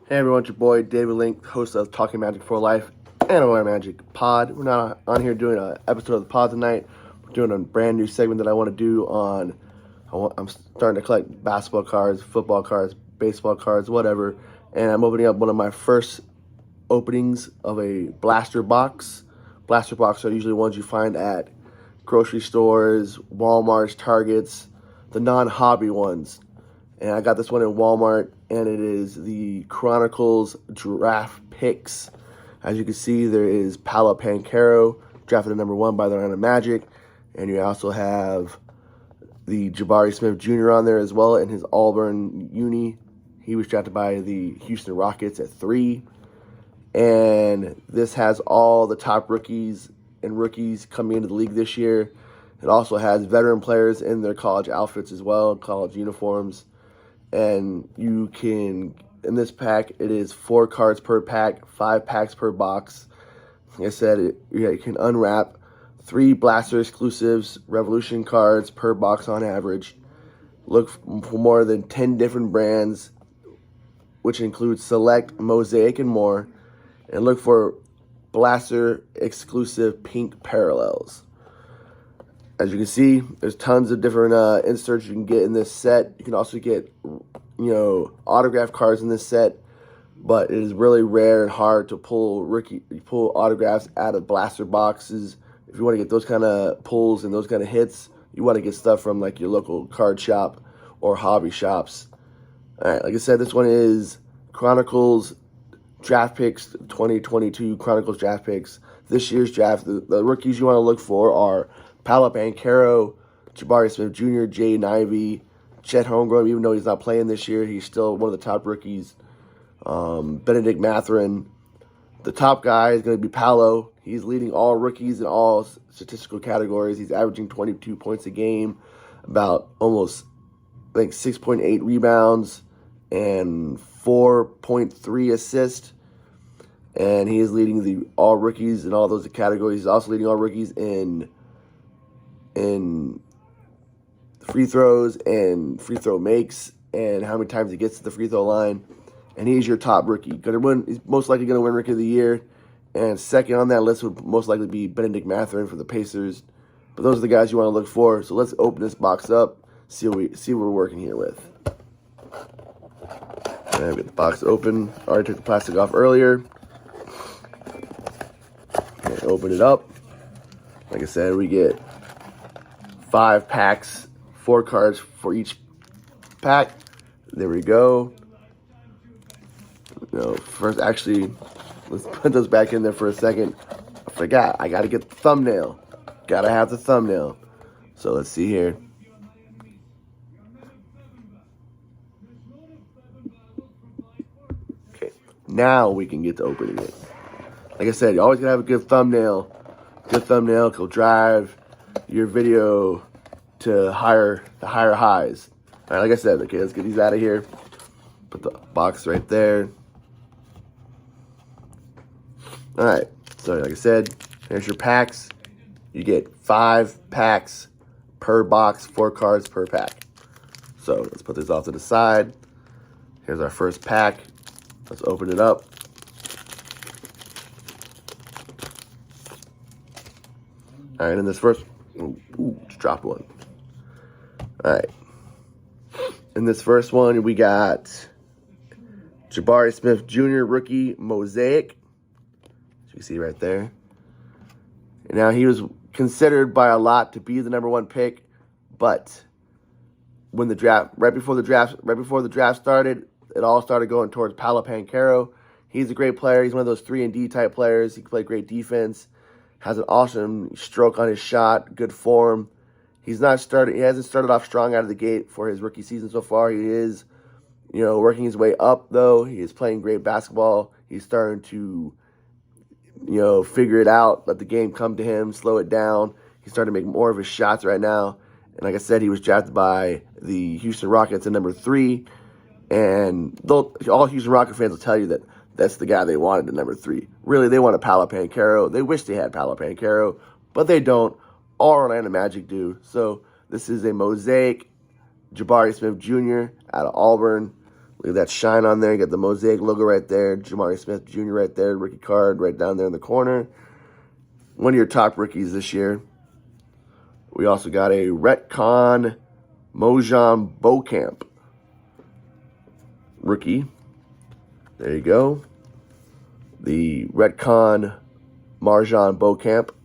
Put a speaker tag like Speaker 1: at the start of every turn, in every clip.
Speaker 1: Hey everyone, it's your boy David Link, host of Talking Magic for Life and Aware Magic Pod. We're not on here doing an episode of the pod tonight. We're doing a brand new segment that I want to do on. I'm starting to collect basketball cards, football cards, baseball cards, whatever. And I'm opening up one of my first openings of a blaster box. Blaster boxes are usually ones you find at grocery stores, Walmarts, Targets, the non-hobby ones. And I got this one in Walmart, and it is the Chronicles Draft Picks. As you can see, there is Paolo Banchero, drafted at number 1 by the Orlando Magic. And you also have the Jabari Smith Jr. on there as well in his Auburn uni. He was drafted by the Houston Rockets at 3. And this has all the top rookies and rookies coming into the league this year. It also has veteran players in their college outfits as well, college uniforms. And you can, in this pack, it is 4 cards per pack, 5 packs per box. Like I said, you can unwrap 3 Blaster exclusives, Revolution cards per box on average. Look for more than 10 different brands, which includes Select, Mosaic, and more. And look for Blaster exclusive pink parallels. As you can see, there's tons of different inserts you can get in this set. You can also get, autograph cards in this set, but it is really rare and hard to pull autographs out of blaster boxes. If you want to get those kind of pulls and those kind of hits, you want to get stuff from like your local card shop or hobby shops. All right, like I said, this one is Chronicles Draft Picks 2022 Chronicles Draft Picks. This year's draft, the rookies you want to look for are Paolo Banchero, Jabari Smith Jr., Jaden Ivey, Chet Holmgren. Even though he's not playing this year, he's still one of the top rookies. Benedict Mathurin. The top guy is going to be Paolo. He's leading all rookies in all statistical categories. He's averaging 22 points a game, about almost, 6.8 rebounds and 4.3 assists. And he is leading the all rookies in all those categories. He's also leading all rookies in free throws and free throw makes and how many times he gets to the free throw line. And he's your top rookie. He's most likely going to win Rookie of the Year. And second on that list would most likely be Benedict Mathurin for the Pacers. But those are the guys you want to look for. So let's open this box up, see what we're working here with. And we get the box open. Already took the plastic off earlier. And open it up. Like I said, we get 5 packs, 4 cards for each pack. There we go. First, actually, let's put those back in there for a second. I forgot. I got to get the thumbnail. Got to have the thumbnail. So let's see here. Okay. Now we can get to opening it. Like I said, you always got to have a good thumbnail. Good thumbnail will drive your video to higher highs. All right, like I said, okay, let's get these out of here. Put the box right there. All right, so like I said, here's your packs. You get 5 packs per box, 4 cards per pack. So let's put this off to the side. Here's our first pack. Let's open it up. All right, in this first, just dropped one. All right, in this first one, we got Jabari Smith Jr. rookie Mosaic. As you can see right there. And now he was considered by a lot to be the number 1 pick, but when the draft, right before the draft started, it all started going towards Paolo Banchero. He's a great player. He's one of those 3-and-D type players. He can play great defense. Has an awesome stroke on his shot, good form. He hasn't started off strong out of the gate for his rookie season so far. He is, working his way up though. He is playing great basketball. He's starting to, figure it out, let the game come to him, slow it down. He's starting to make more of his shots right now. And like I said, he was drafted by the Houston Rockets at number 3. And all Houston Rocket fans will tell you that that's the guy they wanted at number 3. Really, they wanted Paolo Banchero. They wish they had Paolo Banchero, but they don't. All Orlando Magic do. So this is a Mosaic Jabari Smith Jr. out of Auburn. Look at that shine on there. You got the Mosaic logo right there. Jabari Smith Jr. right there. Rookie card right down there in the corner. One of your top rookies this year. We also got a Retcon Mojan Beauchamp rookie. There you go. The Retcon Marjan Beauchamp.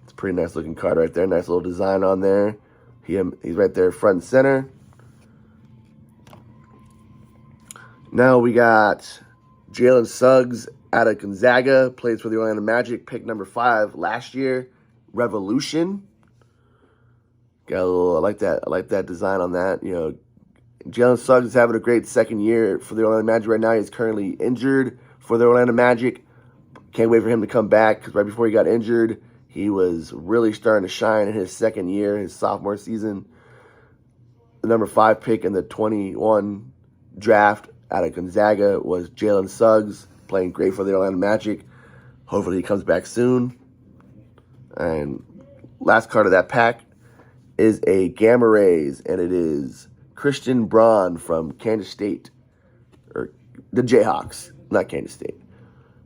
Speaker 1: It's a pretty nice looking card right there. Nice little design on there. He's right there front and center. Now we got Jalen Suggs out of Gonzaga. Plays for the Orlando Magic. Pick number 5 last year. Revolution. Got a little, I like that design on that. You know, Jalen Suggs is having a great second year for the Orlando Magic right now. He's currently injured for the Orlando Magic. Can't wait for him to come back because right before he got injured, he was really starting to shine in his second year, his sophomore season. The number 5 pick in the 21 draft out of Gonzaga was Jalen Suggs, playing great for the Orlando Magic. Hopefully he comes back soon. And last card of that pack is a Gamma Rays, and it is Christian Braun from Kansas State, or the Jayhawks, not Kansas State.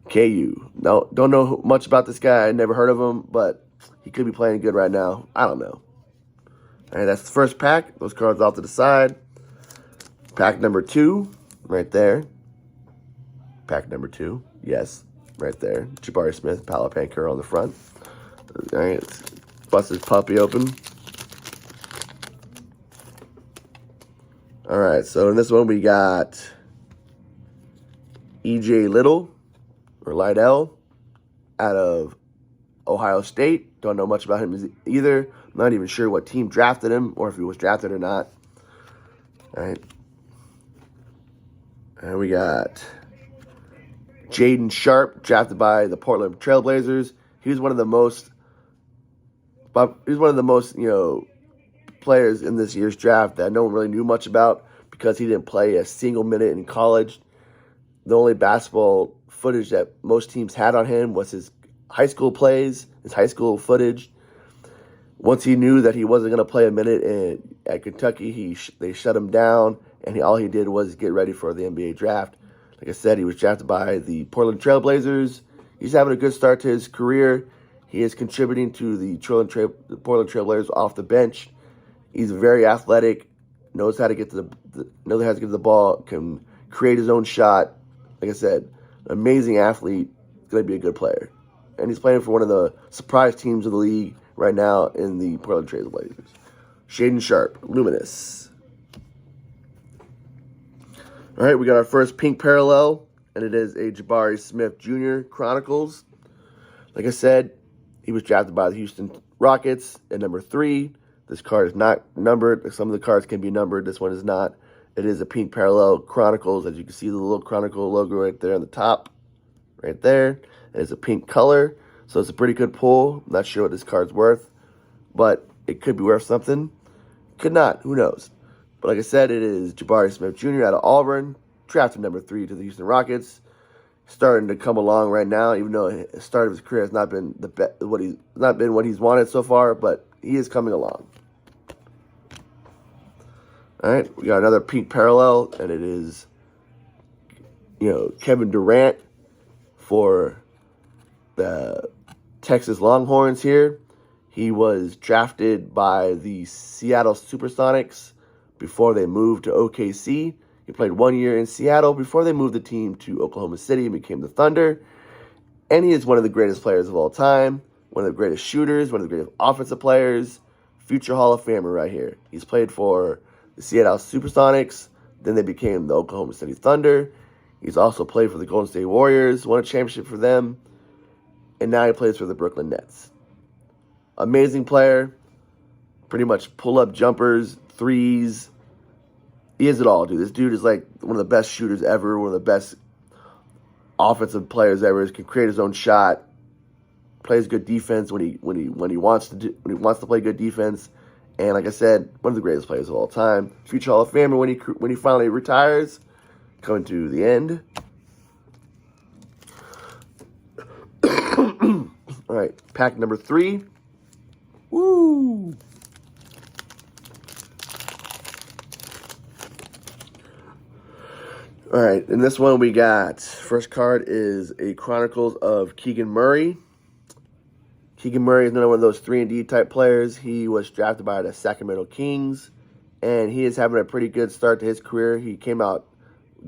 Speaker 1: KU. No, don't know much about this guy. I never heard of him, but he could be playing good right now. I don't know. All right, that's the first pack. Those cards off to the side. Pack number 2, right there. Pack number 2, yes, right there. Jabari Smith, Paolo Banchero on the front. All right, let's bust this puppy open. All right, so in this one we got E.J. Little, or Lydell, out of Ohio State. Don't know much about him either. Not even sure what team drafted him or if he was drafted or not. All right. And we got Jaden Sharp, drafted by the Portland Trailblazers. He was one of the most, players in this year's draft that no one really knew much about because he didn't play a single minute in college. The only basketball footage that most teams had on him was his high school plays, his high school footage. Once he knew that he wasn't going to play a minute at Kentucky, they shut him down, and all he did was get ready for the NBA draft. Like I said, he was drafted by the Portland Trailblazers. He's having a good start to his career. He is contributing to the Portland Trailblazers off the bench. He's very athletic, knows how to get to the ball, can create his own shot. Like I said, amazing athlete. He's going to be a good player. And he's playing for one of the surprise teams of the league right now in the Portland Trailblazers. Jaden Sharp, Luminous. All right, we got our first pink parallel, and it is a Jabari Smith Jr. Chronicles. Like I said, he was drafted by the Houston Rockets at number 3. This card is not numbered. Some of the cards can be numbered. This one is not. It is a pink parallel Chronicles. As you can see, the little Chronicle logo right there on the top. Right there. It's a pink color. So it's a pretty good pull. I'm not sure what this card's worth. But it could be worth something. Could not. Who knows? But like I said, it is Jabari Smith Jr. out of Auburn. Drafted number 3 to the Houston Rockets. Starting to come along right now, even though the start of his career has not been what he's wanted so far, but he is coming along. All right, we got another pink parallel, and it is, Kevin Durant for the Texas Longhorns here. He was drafted by the Seattle Supersonics before they moved to OKC. He played 1 year in Seattle before they moved the team to Oklahoma City and became the Thunder. And he is one of the greatest players of all time, one of the greatest shooters, one of the greatest offensive players, future Hall of Famer right here. He's played for the Seattle Supersonics, then they became the Oklahoma City Thunder. He's also played for the Golden State Warriors, won a championship for them, and now he plays for the Brooklyn Nets. Amazing player, pretty much pull-up jumpers, threes. He is it all, dude. This dude is like one of the best shooters ever, one of the best offensive players ever. He can create his own shot, plays good defense when he wants to play good defense. And like I said, one of the greatest players of all time. Future Hall of Famer when he finally retires. Coming to the end. All right, pack number 3. Woo! All right, in this one we got, first card is a Chronicles of Keegan Murray. Keegan Murray is another one of those 3-and-D type players. He was drafted by the Sacramento Kings, and he is having a pretty good start to his career. He came out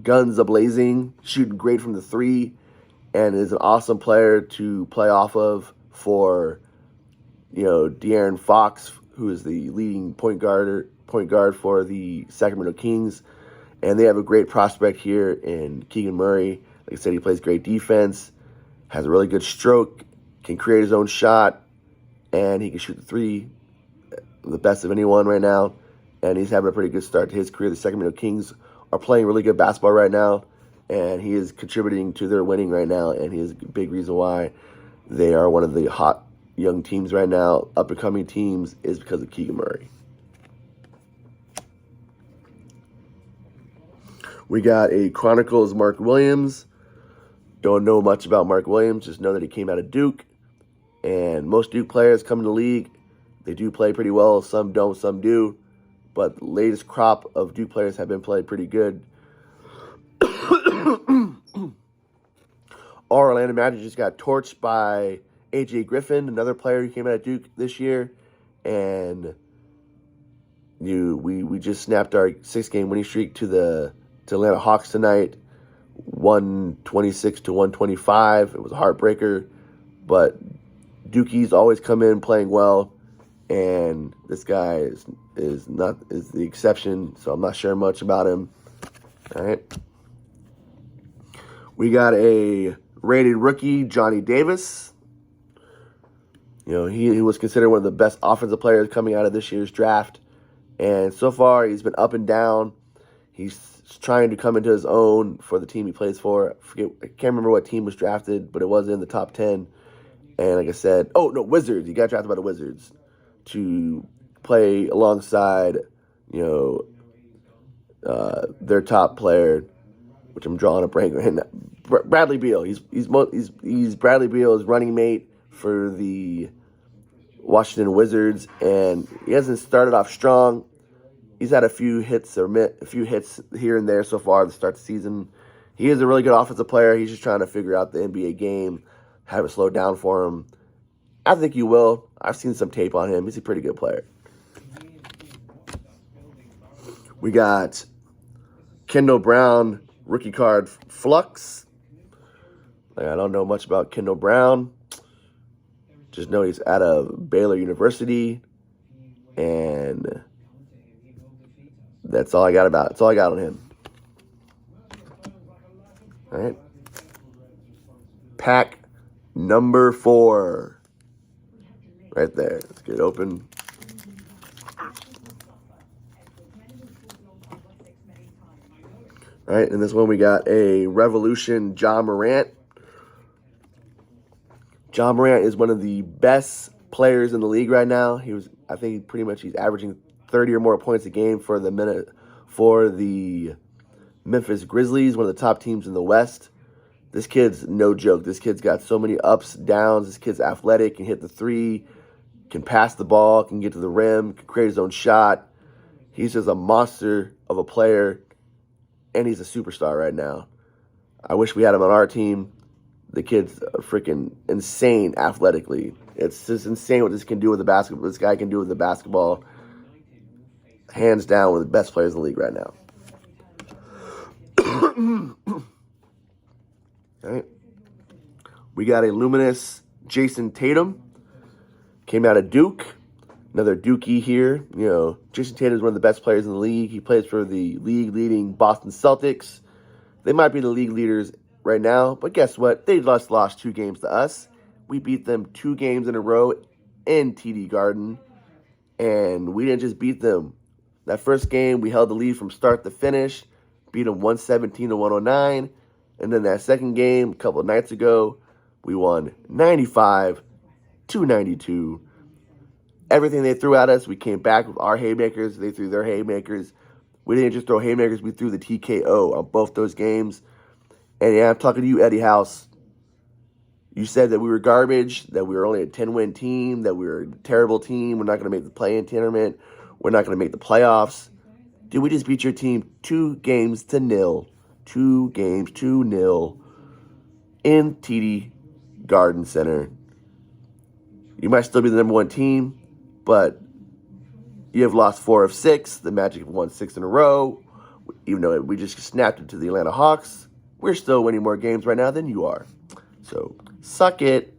Speaker 1: guns a-blazing, shooting great from the three, and is an awesome player to play off of for, De'Aaron Fox, who is the leading point guard for the Sacramento Kings. And they have a great prospect here in Keegan Murray. Like I said, he plays great defense, has a really good stroke, can create his own shot, and he can shoot the three, the best of anyone right now. And he's having a pretty good start to his career. The Sacramento Kings are playing really good basketball right now, and he is contributing to their winning right now, and he is a big reason why they are one of the hot young teams right now, up-and-coming teams, is because of Keegan Murray. We got a Chronicles Mark Williams. Don't know much about Mark Williams, just know that he came out of Duke. And most Duke players come in the league, they do play pretty well. Some don't, some do. But the latest crop of Duke players have been playing pretty good. Our Orlando Magic just got torched by A.J. Griffin, another player who came out of Duke this year. And we just snapped our 6-game winning streak to Atlanta Hawks tonight, 126 to 125. It was a heartbreaker, but Dookie's always come in playing well, and this guy is the exception. So I'm not sure much about him. All right, we got a rated rookie, Johnny Davis. He was considered one of the best offensive players coming out of this year's draft, and so far he's been up and down. He's trying to come into his own for the team he plays for. I can't remember what team was drafted, but it was in the top 10. And like I said, Wizards. He got drafted by the Wizards to play alongside, their top player, which I'm drawing a blank right now, Bradley Beal. He's Bradley Beal's running mate for the Washington Wizards, and he hasn't started off strong. He's had a few hits here and there so far to start the season. He is a really good offensive player. He's just trying to figure out the NBA game, have it slow down for him. I think he will. I've seen some tape on him. He's a pretty good player. We got Kendall Brown, rookie card Flux. I don't know much about Kendall Brown. Just know he's out of Baylor University, and that's all I got on him. All right. Pack number 4. Right there. Let's get it open. All right, in this one we got a Revolution Ja Morant. Ja Morant is one of the best players in the league right now. He's averaging 30 or more points a game for the Memphis Grizzlies, one of the top teams in the West. This kid's no joke. This kid's got so many ups, downs. This kid's athletic, can hit the three, can pass the ball, can get to the rim, can create his own shot. He's just a monster of a player, and he's a superstar right now. I wish we had him on our team. The kid's freaking insane athletically. It's just insane what this can do with the basketball. This guy can do with the basketball. Hands down, one of the best players in the league right now. All right. We got a luminous Jason Tatum. Came out of Duke. Another Dookie here. Jason Tatum is one of the best players in the league. He plays for the league-leading Boston Celtics. They might be the league leaders right now, but guess what? They just lost 2 games to us. We beat them 2 games in a row in TD Garden, and we didn't just beat them. That first game, we held the lead from start to finish, beat them 117 to 109, and then that second game, a couple of nights ago, we won 95 to 92. Everything they threw at us, we came back with our haymakers. They threw their haymakers. We didn't just throw haymakers, we threw the TKO on both those games. And yeah, I'm talking to you, Eddie House. You said that we were garbage, that we were only a 10-win team, that we were a terrible team. We're not going to make the play-in tournament. We're not going to make the playoffs. Dude, we just beat your team 2 games to 0 2 games, 2-0 in TD Garden Center. You might still be the number 1 team, but you have lost 4 of 6. The Magic have won 6 in a row. Even though we just snapped it to the Atlanta Hawks, we're still winning more games right now than you are. So, suck it.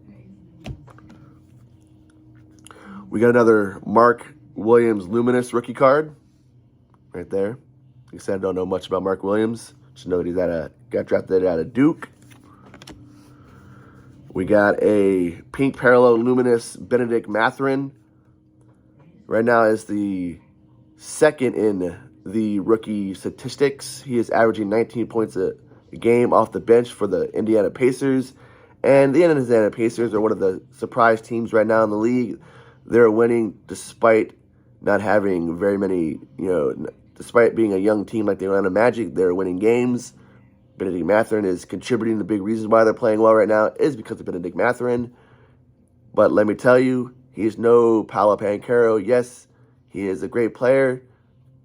Speaker 1: We got another Mark Williams Luminous rookie card right there. Like I said, I don't know much about Mark Williams. Just know that he's got drafted out of Duke. We got a pink parallel luminous Benedict Mathurin. Right now is the second in the rookie statistics. He is averaging 19 points a game off the bench for the Indiana Pacers. And the Indiana Pacers are one of the surprise teams right now in the league. They're winning despite not having very many, despite being a young team like the Atlanta Magic, they're winning games. Benedict Mathurin is contributing. The big reasons why they're playing well right now is because of Benedict Mathurin. But let me tell you, he is no Paolo Banchero. Yes, he is a great player,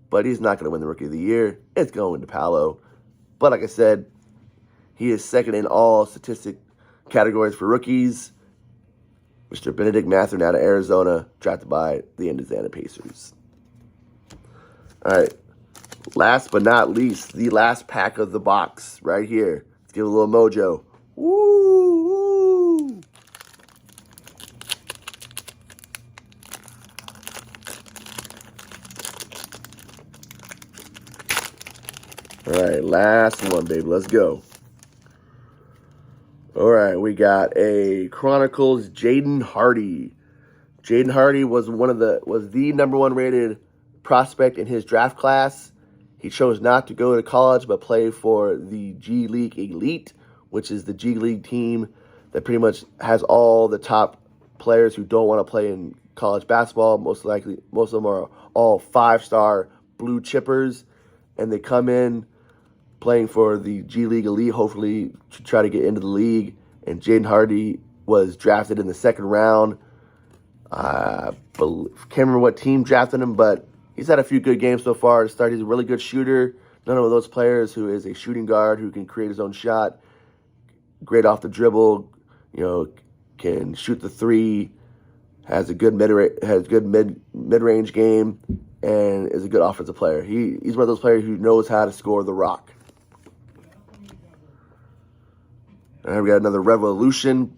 Speaker 1: but he's not going to win the Rookie of the Year. It's going to Paolo. But like I said, he is second in all statistic categories for rookies. Mr. Benedict Mathurin out of Arizona, drafted by the Indiana Pacers. All right. Last but not least, the last pack of the box right here. Let's give it a little mojo. Woo! All right, last one, baby. Let's go. All right, we got a Chronicles Jaden Ivey. Jaden Ivey was the number 1 rated prospect in his draft class. He chose not to go to college, but play for the G League Elite, which is the G League team that pretty much has all the top players who don't want to play in college basketball. Most of them are all 5-star blue chippers, and they come in playing for the G League Elite, hopefully to try to get into the league. And Jaden Ivey was drafted in the 2nd round. Can't remember what team drafted him, but he's had a few good games so far to start. He's a really good shooter. None of those players who is a shooting guard who can create his own shot, great off the dribble, can shoot the 3, has a good mid-range game, and is a good offensive player. He's one of those players who knows how to score the rock. All right, we got another Revolution,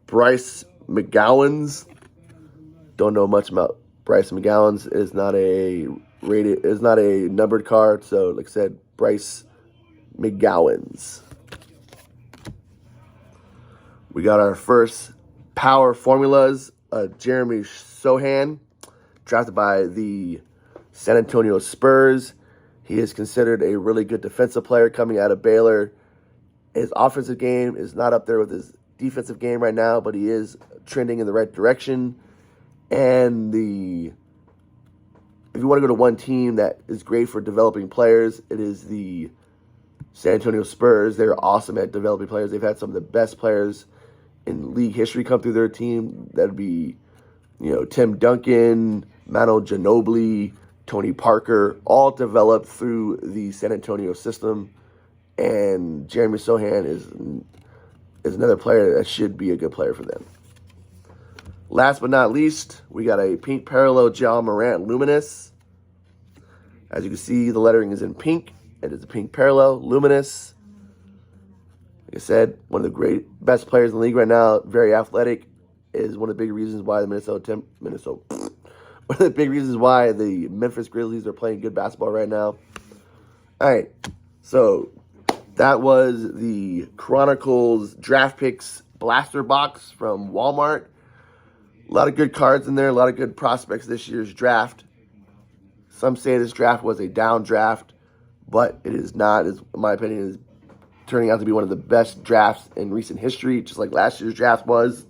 Speaker 1: Bryce McGowens. Don't know much about Bryce McGowens. Is not a numbered card. So, like I said, Bryce McGowens. We got our first power formulas. Jeremy Sohan, drafted by the San Antonio Spurs. He is considered a really good defensive player coming out of Baylor. His offensive game is not up there with his defensive game right now, but he is trending in the right direction. And if you want to go to one team that is great for developing players, it is the San Antonio Spurs. They're awesome at developing players. They've had some of the best players in league history come through their team. That'd be, Tim Duncan, Manu Ginobili, Tony Parker, all developed through the San Antonio system. And Jeremy Sohan is another player that should be a good player for them. Last but not least, we got a pink parallel Ja Morant Luminous. As you can see, the lettering is in pink. It is a pink parallel, Luminous. Like I said, one of the best players in the league right now, very athletic, is one of the big reasons why one of the big reasons why the Memphis Grizzlies are playing good basketball right now. All right, so that was the Chronicles Draft Picks Blaster Box from Walmart. A lot of good cards in there, a lot of good prospects this year's draft. Some say this draft was a down draft, but it is not. In my opinion, it is turning out to be one of the best drafts in recent history, just like last year's draft was.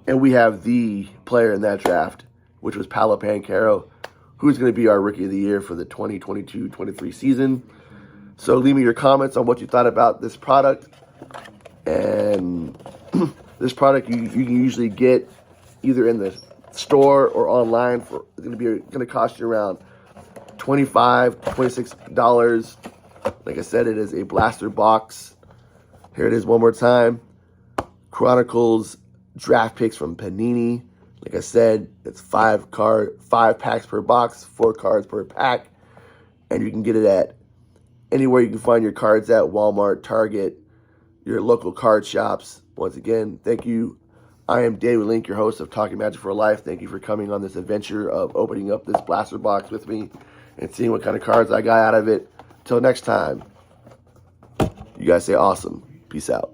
Speaker 1: And we have the player in that draft, which was Paolo Banchero, who's going to be our Rookie of the Year for the 2022-23 season. So leave me your comments on what you thought about this product. And this product you can usually get either in the store or online. It's going to cost you around $25, $26. Like I said, it is a blaster box. Here it is one more time. Chronicles Draft Picks from Panini. Like I said, it's 5 packs per box, 4 cards per pack. And you can get it at anywhere you can find your cards at: Walmart, Target, your local card shops. Once again, thank you. I am David Link, your host of Talking Magic for Life. Thank you for coming on this adventure of opening up this blaster box with me and seeing what kind of cards I got out of it. Till next time, you guys stay awesome. Peace out.